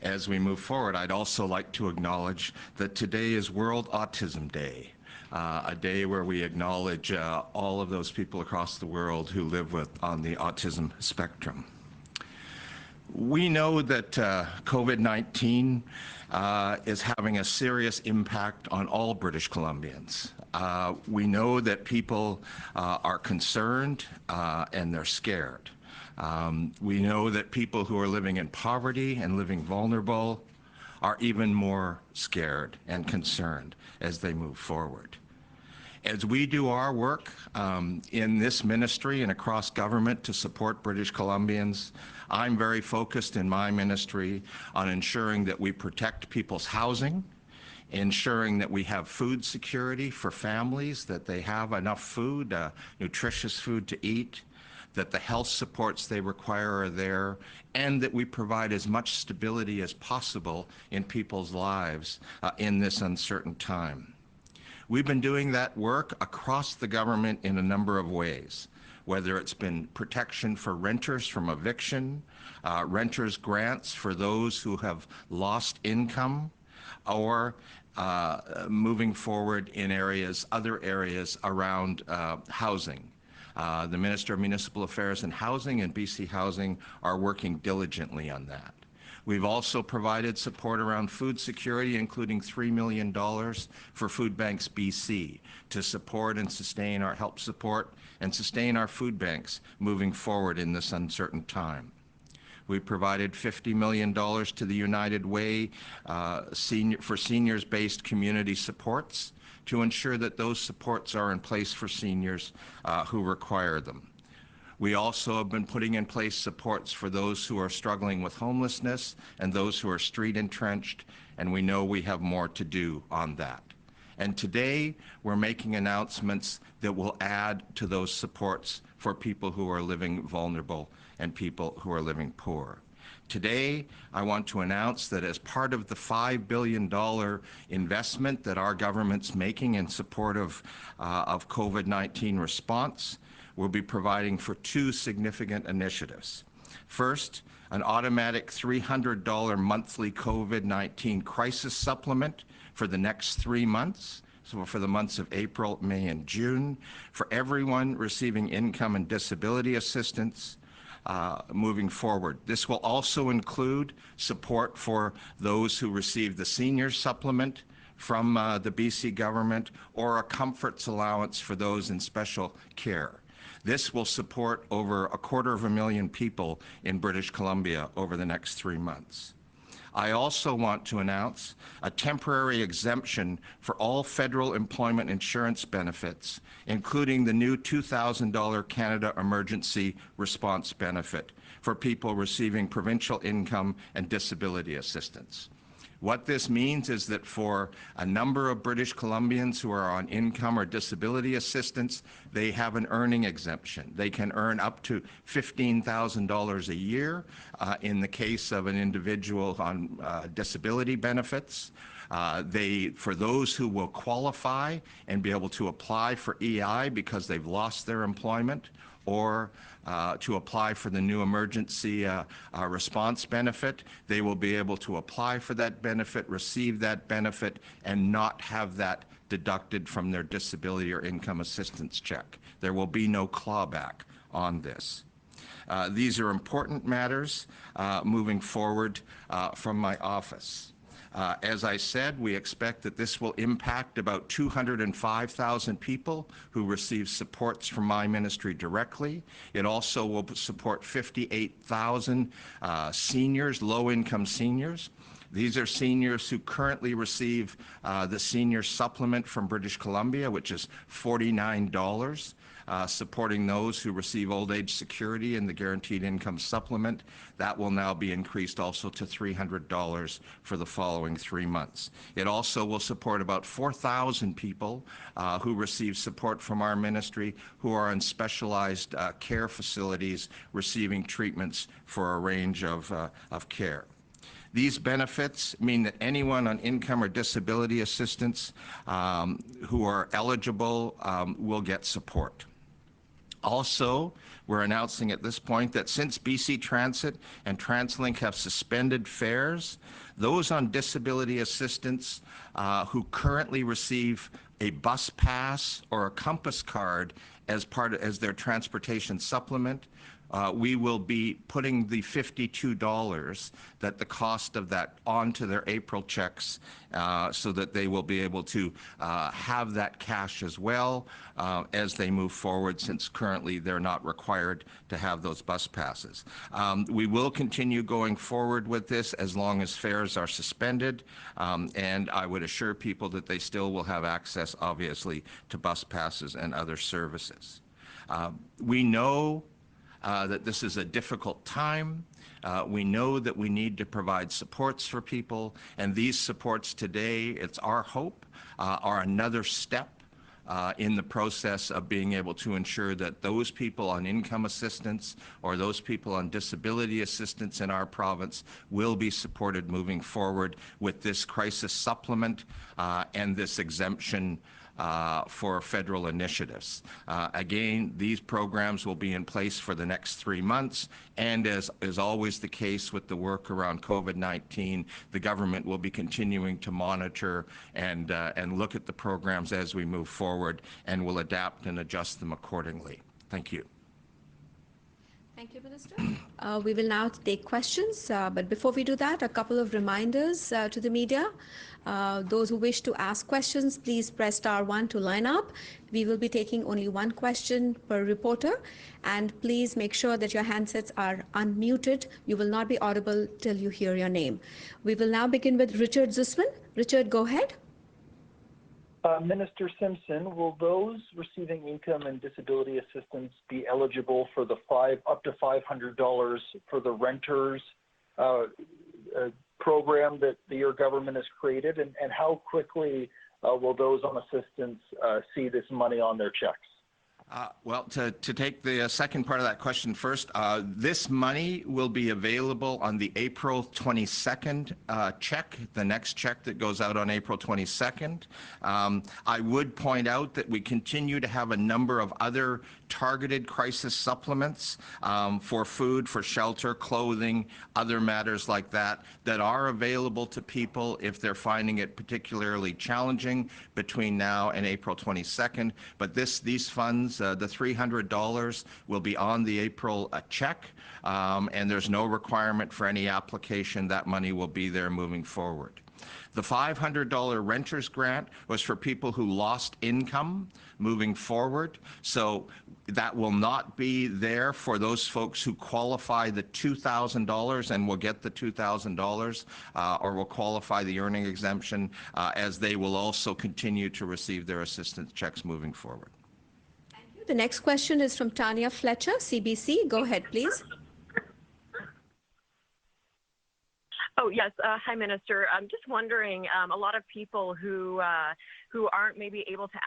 As we move forward, I'd also like to acknowledge that today is World Autism Day, a day where we acknowledge all of those people across the world who live on the autism spectrum. We know that COVID-19 is having a serious impact on all British Columbians. We know that people are concerned and they're scared. We know that people who are living in poverty and living vulnerable are even more scared and concerned as they move forward. As we do our work in this ministry and across government to support British Columbians, I'm very focused in my ministry on ensuring that we protect people's housing, ensuring that we have food security for families, that they have enough food, nutritious food to eat, that the health supports they require are there, and that we provide as much stability as possible in people's lives in this uncertain time. We've been doing that work across the government in a number of ways, whether it's been protection for renters from eviction, renters grants for those who have lost income, or moving forward in other areas around housing. The Minister of Municipal Affairs and Housing and BC Housing are working diligently on that. We've also provided support around food security, including $3 million for Food Banks BC to support and sustain help support and sustain our food banks moving forward in this uncertain time. We provided $50 million to the United Way for seniors-based community supports to ensure that those supports are in place for seniors who require them. We also have been putting in place supports for those who are struggling with homelessness and those who are street entrenched, and we know we have more to do on that. And today, we're making announcements that will add to those supports for people who are living vulnerable and people who are living poor. Today, I want to announce that as part of the $5 billion investment that our government's making in support of COVID-19 response, we'll be providing for two significant initiatives. First, an automatic $300 monthly COVID-19 crisis supplement for the next 3 months, so for the months of April, May, and June, for everyone receiving income and disability assistance moving forward. This will also include support for those who receive the senior supplement from the BC government or a comforts allowance for those in special care. This will support over 250,000 people in British Columbia over the next 3 months. I also want to announce a temporary exemption for all federal employment insurance benefits, including the new $2,000 Canada Emergency Response Benefit for people receiving provincial income and disability assistance. What this means is that for a number of British Columbians who are on income or disability assistance, they have an earning exemption. They can earn up to $15,000 a year in the case of an individual on disability benefits. For those who will qualify and be able to apply for EI because they've lost their employment, or to apply for the new emergency response benefit, they will be able to apply for that benefit, receive that benefit, and not have that deducted from their disability or income assistance check. There will be no clawback on this. These are important matters moving forward from my office. As I said, we expect that this will impact about 205,000 people who receive supports from my ministry directly. It also will support 58,000 seniors, low-income seniors. These are seniors who currently receive the senior supplement from British Columbia, which is $49, supporting those who receive old age security and the guaranteed income supplement. That will now be increased also to $300 for the following 3 months. It also will support about 4,000 people who receive support from our ministry who are in specialized care facilities receiving treatments for a range of care. These benefits mean that anyone on income or disability assistance who are eligible will get support. Also, we're announcing at this point that since BC Transit and TransLink have suspended fares, those on disability assistance who currently receive a bus pass or a Compass card as their transportation supplement, we will be putting the $52 that the cost of that onto their April checks so that they will be able to have that cash as well as they move forward, since currently they're not required to have those bus passes. We will continue going forward with this as long as fares are suspended, and I would assure people that they still will have access, obviously, to bus passes and other services. We know that this is a difficult time. We know that we need to provide supports for people, and these supports today, it's our hope, are another step in the process of being able to ensure that those people on income assistance or those people on disability assistance in our province will be supported moving forward with this crisis supplement and this exemption for federal initiatives. Again, these programs will be in place for the next 3 months, and as is always the case with the work around COVID-19, the government will be continuing to monitor and look at the programs as we move forward, and will adapt and adjust them accordingly. Thank you. Thank you, Minister. We will now take questions, but before we do that, a couple of reminders to the media. Those who wish to ask questions, please press *1 to line up. We will be taking only one question per reporter, and please make sure that your handsets are unmuted. You will not be audible till you hear your name. We will now begin with Richard Zussman. Richard, go ahead. Minister Simpson, will those receiving income and disability assistance be eligible for the up to $500 for the renters program that your government has created, and how quickly will those on assistance see this money on their checks? Well, to take the second part of that question first, this money will be available on the April 22nd check, the next check that goes out on April 22nd. I would point out that we continue to have a number of other targeted crisis supplements for food, for shelter, clothing, other matters like that, that are available to people if they're finding it particularly challenging between now and April 22nd. But these funds, the $300, will be on the April check, and there's no requirement for any application. That money will be there moving forward. The $500 renters grant was for people who lost income moving forward. So that will not be there for those folks who qualify the $2,000 and will get the $2,000 or will qualify the earning exemption, as they will also continue to receive their assistance checks moving forward. Thank you. The next question is from Tanya Fletcher, CBC. Go ahead, please. Oh, yes. Hi, Minister. I'm just wondering, a lot of people who aren't maybe able to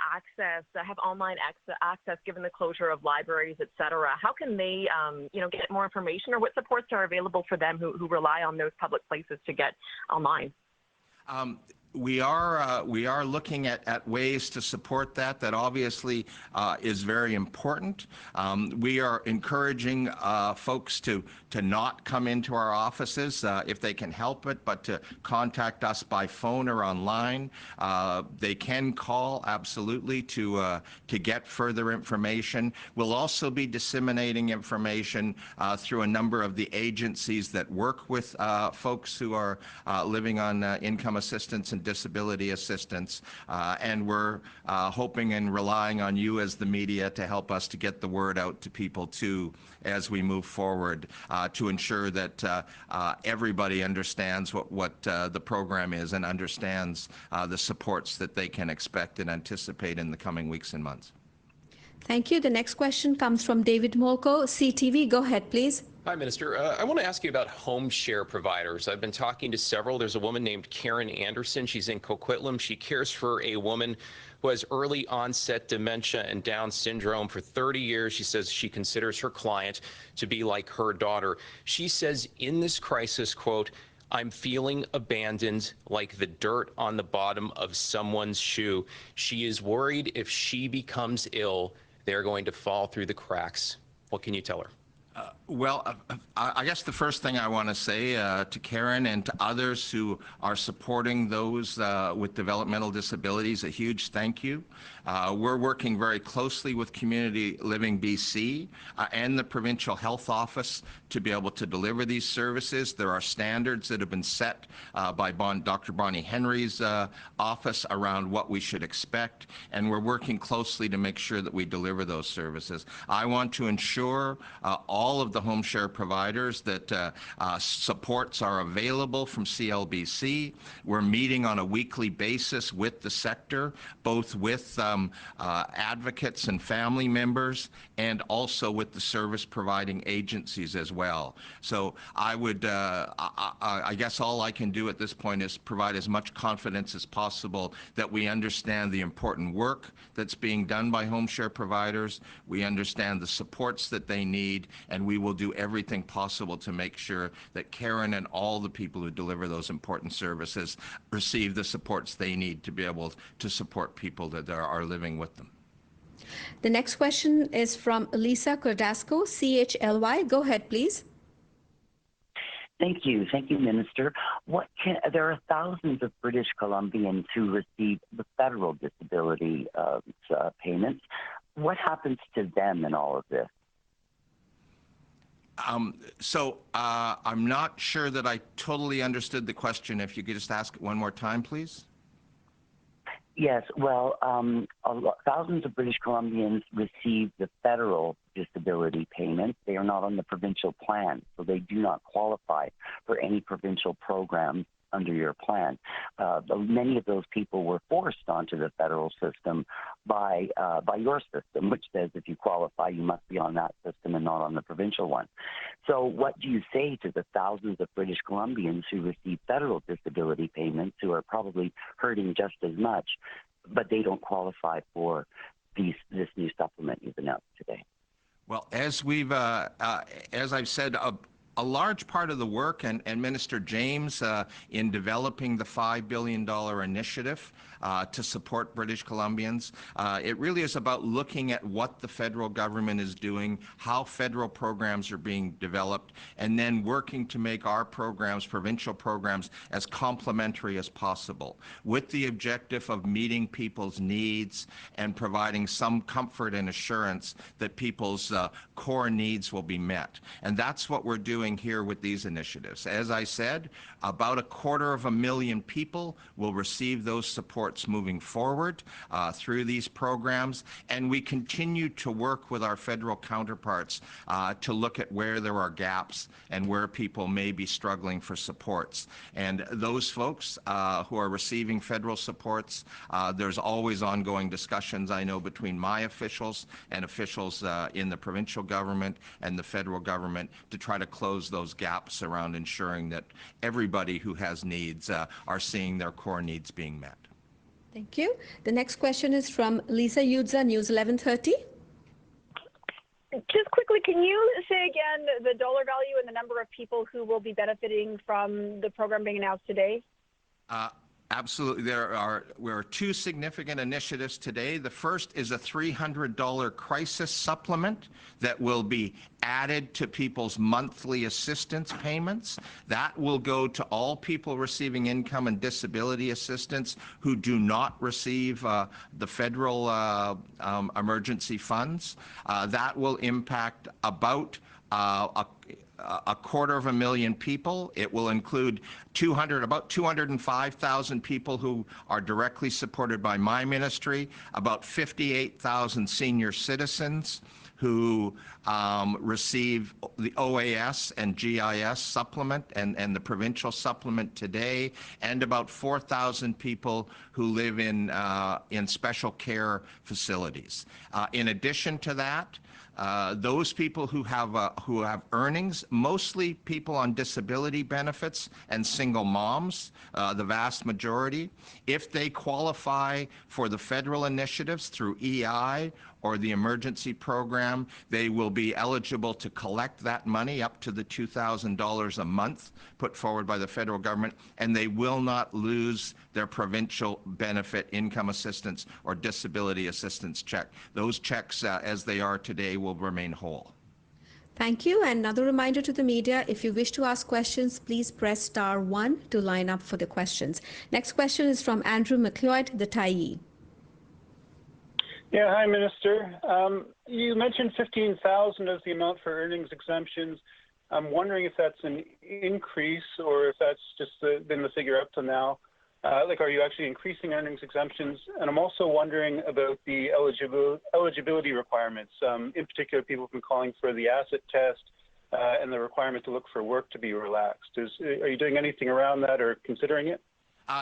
have online access given the closure of libraries, et cetera, how can they, get more information, or what supports are available for them who rely on those public places to get online? We are looking at ways to support that. That obviously is very important. We are encouraging folks to not come into our offices if they can help it, but to contact us by phone or online. They can call, absolutely, to get further information. We'll also be disseminating information through a number of the agencies that work with folks who are living on income assistance and disability assistance, and we're hoping and relying on you as the media to help us to get the word out to people too as we move forward, to ensure that everybody understands what the program is and understands the supports that they can expect and anticipate in the coming weeks and months. Thank you. The next question comes from David Molko, CTV. Go ahead, please. Hi, Minister. I want to ask you about home share providers. I've been talking to several. There's a woman named Karen Anderson. She's in Coquitlam. She cares for a woman who has early onset dementia and Down syndrome for 30 years. She says she considers her client to be like her daughter. She says in this crisis, quote, "I'm feeling abandoned, like the dirt on the bottom of someone's shoe." She is worried if she becomes ill, they're going to fall through the cracks. What can you tell her? Well, I guess the first thing I want to say to Karen and to others who are supporting those with developmental disabilities, a huge thank you. We're working very closely with Community Living BC and the Provincial Health Office to be able to deliver these services. There are standards that have been set by Dr. Bonnie Henry's office around what we should expect, and we're working closely to make sure that we deliver those services. I want to ensure all of the home share providers that supports are available from CLBC. We're meeting on a weekly basis with the sector, both with advocates and family members, and also with the service providing agencies as well. So I would, I guess all I can do at this point is provide as much confidence as possible that we understand the important work that's being done by home share providers. We understand the supports that they need, and we will do everything possible to make sure that Karen and all the people who deliver those important services receive the supports they need to be able to support people that are living with them. The next question is from Lisa Cordasco, CHLY. Go ahead, please. Thank you, Minister. There are thousands of British Columbians who receive the federal disability payments. What happens to them in all of this? I'm not sure that I totally understood the question. If you could just ask it one more time, please. Yes, well, thousands of British Columbians receive the federal disability payments. They are not on the provincial plan, so they do not qualify for any provincial programs under your plan. Many of those people were forced onto the federal system by your system, which says if you qualify, you must be on that system and not on the provincial one. So what do you say to the thousands of British Columbians who receive federal disability payments, who are probably hurting just as much, but they don't qualify for this new supplement you've announced today? Well, as I've said, a large part of the work, and Minister James, in developing the $5 billion initiative to support British Columbians, it really is about looking at what the federal government is doing, how federal programs are being developed, and then working to make our programs, provincial programs, as complementary as possible, with the objective of meeting people's needs and providing some comfort and assurance that people's core needs will be met. And that's what we're doing here with these initiatives. As I said, about 250,000 people will receive those supports moving forward through these programs, and we continue to work with our federal counterparts to look at where there are gaps and where people may be struggling for supports. And those folks who are receiving federal supports, there's always ongoing discussions, I know, between my officials and officials in the provincial government and the federal government to try to close those gaps around ensuring that everybody who has needs are seeing their core needs being met. Thank you. The next question is from Lisa Yudza, News 1130. Just quickly, can you say again the dollar value and the number of people who will be benefiting from the program being announced today? Absolutely. There are two significant initiatives today. The first is a $300 crisis supplement that will be added to people's monthly assistance payments. That will go to all people receiving income and disability assistance who do not receive the federal emergency funds. That will impact about a 250,000 people. It will include about 205,000 people who are directly supported by my ministry, about 58,000 senior citizens who receive the OAS and GIS supplement and the provincial supplement today, and about 4,000 people who live in special care facilities. In addition to that, Those people who have earnings, mostly people on disability benefits and single moms, the vast majority, if they qualify for the federal initiatives through EI or the emergency program, they will be eligible to collect that money up to the $2,000 a month put forward by the federal government, and they will not lose their provincial benefit income assistance or disability assistance check. Those checks, as they are today, will remain whole. Thank you. And another reminder to the media, if you wish to ask questions, please press star 1 to line up for the questions. Next question is from Andrew McLeod, the Tyee. Yeah, hi, Minister. You mentioned 15,000 as the amount for earnings exemptions. I'm wondering if that's an increase or if that's just been the figure up to now. Are you actually increasing earnings exemptions? And I'm also wondering about the eligibility requirements. In particular, people have been calling for the asset test and the requirement to look for work to be relaxed. Are you doing anything around that or considering it?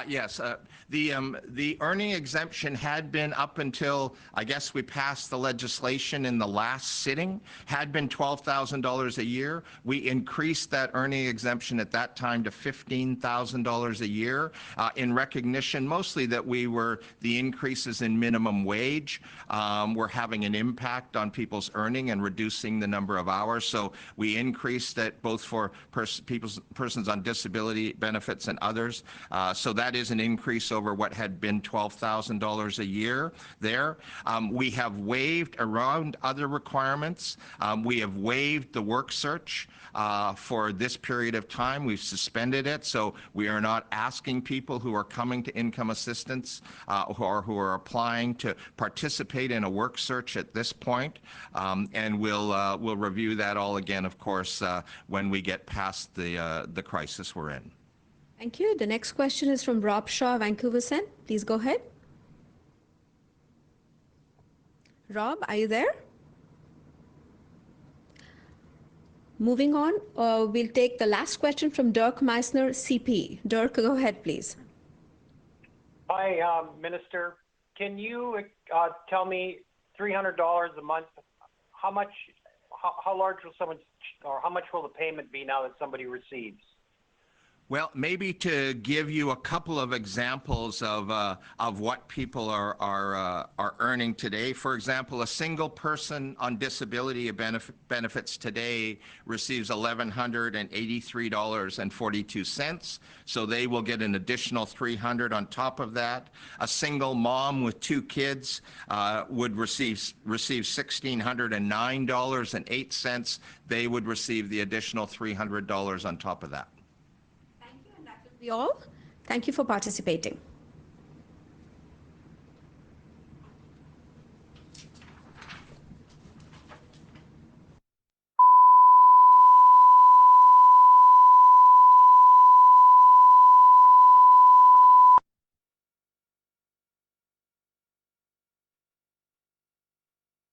Yes, the earning exemption had been up until, I guess we passed the legislation in the last sitting, had been $12,000 a year. We increased that earning exemption at that time to $15,000 a year in recognition mostly that the increases in minimum wage were having an impact on people's earning and reducing the number of hours. So we increased it both for persons on disability benefits and others. So that is an increase over what had been $12,000 a year there. We have waived around other requirements. We have waived the work search for this period of time. We've suspended it, so we are not asking people who are coming to income assistance or who are applying to participate in a work search at this point. And we'll review that all again, of course, when we get past the crisis we're in. Thank you. The next question is from Rob Shaw, Vancouver Sen. Please go ahead. Rob, are you there? Moving on, we'll take the last question from Dirk Meissner, CP. Dirk, go ahead, please. Hi, Minister. Can you tell me $300 a month, how large will someone's, or how much will the payment be now that somebody receives? Well, maybe to give you a couple of examples of what people are earning today. For example, a single person on disability benefits today receives $1,183.42. So they will get an additional $300 on top of that. A single mom with 2 kids would receive $1,609.08. They would receive the additional $300 on top of that. Thank you, and that will be all. Thank you for participating.